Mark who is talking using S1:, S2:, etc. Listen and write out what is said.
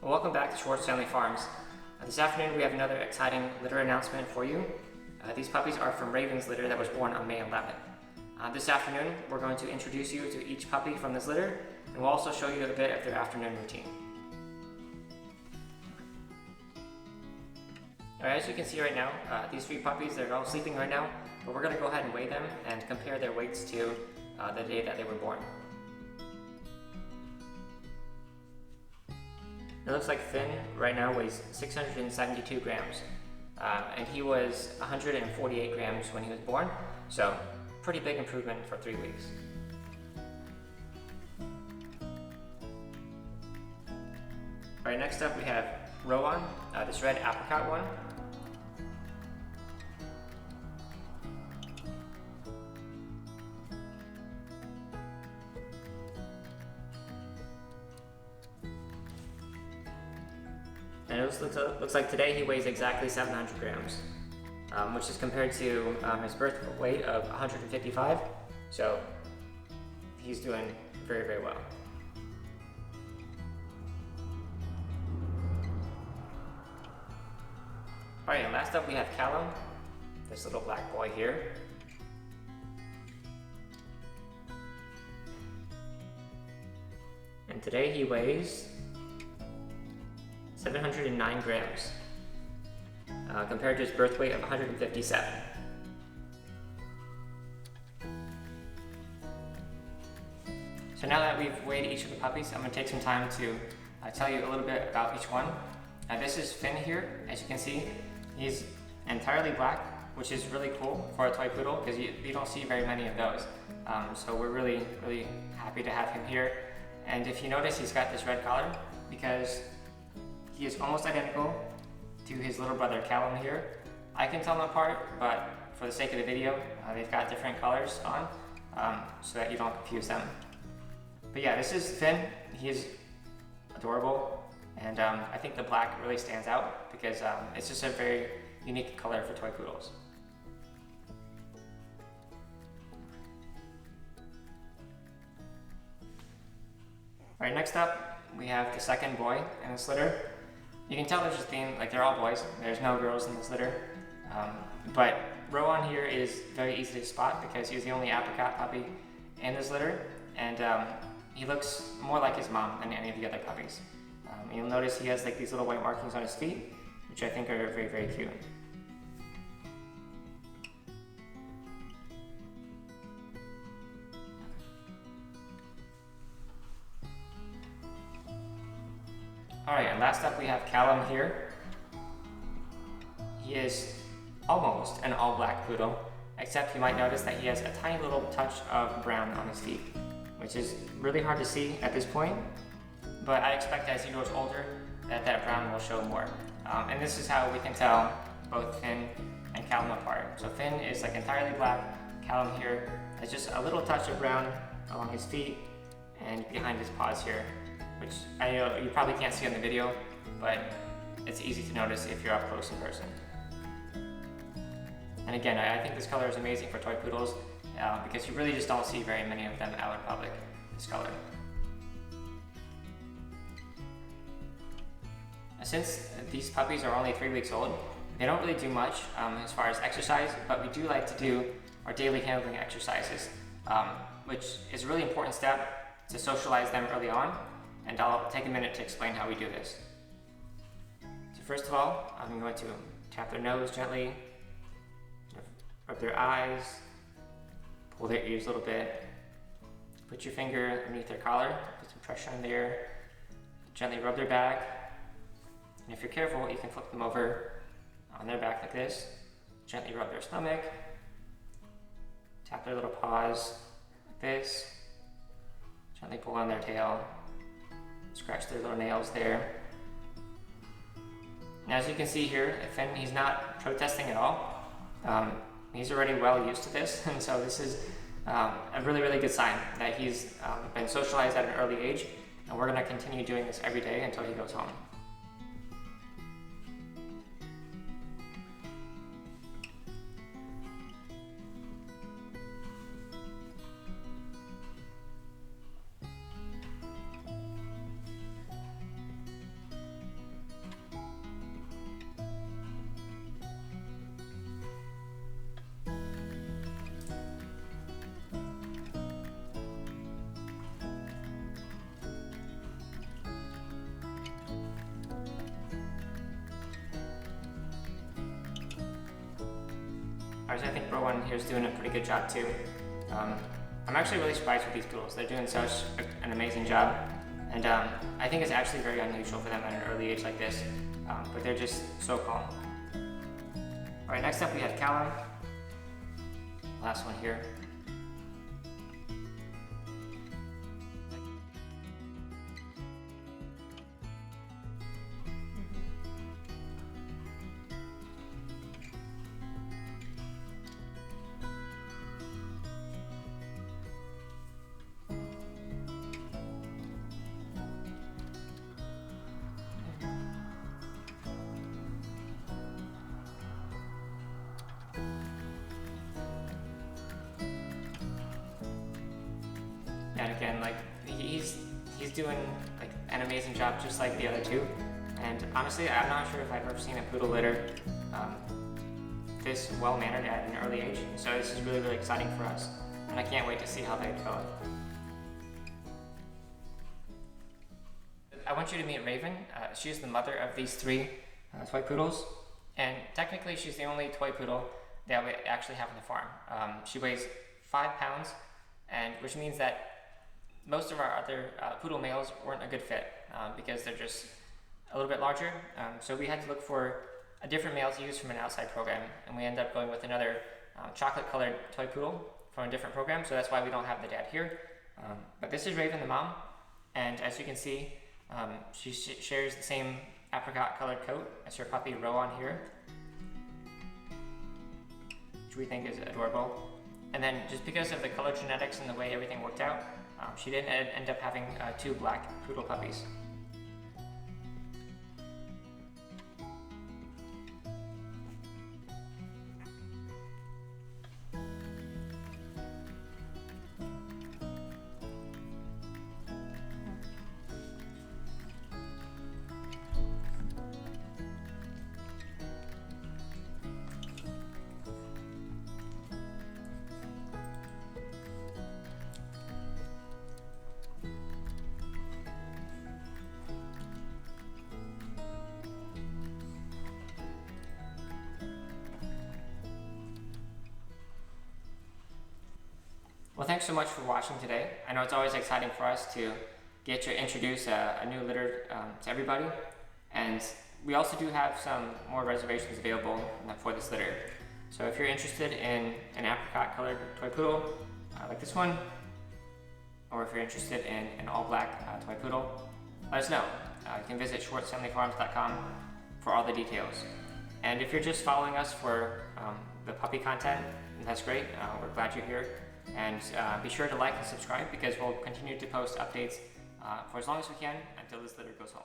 S1: Well, welcome back to Schwartz Family Farms. This afternoon we have another exciting litter announcement for you. These puppies are from Raven's litter that was born on May 11th. This afternoon we're going to introduce you to each puppy from this litter, and we'll also show you a bit of their afternoon routine. Alright, as you can see right now, these three puppies, they're all sleeping right now, but we're going to go ahead and weigh them and compare their weights to the day that they were born. It looks like Finn right now weighs 672 grams, and he was 148 grams when he was born, so pretty big improvement for 3 weeks. Alright, next up we have Rowan, this red apricot one. And it looks like today he weighs exactly 700 grams, which is compared to his birth weight of 155, so he's doing very, very well. Alright, and last up we have Callum, this little black boy here. And today he weighs 709 grams, compared to his birth weight of 157. So now that we've weighed each of the puppies, I'm going to take some time to tell you a little bit about each one. This is Finn here. As you can see, he's entirely black, which is really cool for a toy poodle because you don't see very many of those. So we're really, really happy to have him here. And if you notice, he's got this red collar because he is almost identical to his little brother Callum here. I can tell them apart, but for the sake of the video, they've got different colors on, so that you don't confuse them. But yeah, this is Finn. He is adorable, and I think the black really stands out because it's just a very unique color for toy poodles. Alright, next up, we have the second boy in this litter. You can tell there's a theme, like they're all boys, there's no girls in this litter. But Rowan here is very easy to spot because he's the only apricot puppy in this litter, and he looks more like his mom than any of the other puppies. You'll notice he has like these little white markings on his feet, which I think are very, very cute. Alright, and last up we have Callum here. He is almost an all-black poodle, except you might notice that he has a tiny little touch of brown on his feet, which is really hard to see at this point, but I expect as he grows older that brown will show more. And this is how we can tell both Finn and Callum apart. So Finn is like entirely black, Callum here has just a little touch of brown along his feet and behind his paws here, which I know you probably can't see on the video, but it's easy to notice if you're up close in person. And again, I think this color is amazing for toy poodles because you really just don't see very many of them out in public, this color. Since these puppies are only 3 weeks old, they don't really do much as far as exercise, but we do like to do our daily handling exercises, which is a really important step to socialize them early on. And I'll take a minute to explain how we do this. So first of all, I'm going to tap their nose gently, rub their eyes, pull their ears a little bit, put your finger underneath their collar, put some pressure on there, gently rub their back, and if you're careful, you can flip them over on their back like this, gently rub their stomach, tap their little paws like this, gently pull on their tail, scratch their little nails there. Now as you can see here, Finn, he's not protesting at all. He's already well used to this, and so this is a really, really good sign that he's been socialized at an early age, and we're going to continue doing this every day until he goes home. I think Rowan here is doing a pretty good job too. I'm actually really surprised with these poodles. They're doing such an amazing job, and I think it's actually very unusual for them at an early age like this, but they're just so calm. Alright, next up we have Callum. Last one here. And again, like he's doing like an amazing job, just like the other two. And honestly, I'm not sure if I've ever seen a poodle litter this well mannered at an early age. So this is really, really exciting for us, and I can't wait to see how they develop. I want you to meet Raven. She's the mother of these three toy poodles, and technically she's the only toy poodle that we actually have on the farm. She weighs 5 pounds, and which means that most of our other poodle males weren't a good fit because they're just a little bit larger. So we had to look for a different male to use from an outside program, and we ended up going with another chocolate colored toy poodle from a different program, so that's why we don't have the dad here. But this is Raven, the mom, and as you can see, she shares the same apricot colored coat as her puppy Rowan here, which we think is adorable. And then just because of the color genetics and the way everything worked out, she did end up having 2 black poodle puppies. Well, thanks so much for watching today. I know it's always exciting for us to get to introduce a new litter to everybody, and we also do have some more reservations available for this litter. So if you're interested in an apricot colored toy poodle like this one, or if you're interested in an all black toy poodle, let us know. You can visit schwartzfamilyfarms.com for all the details. And if you're just following us for the puppy content, that's great. We're glad you're here. And be sure to like and subscribe, because we'll continue to post updates for as long as we can until this litter goes home.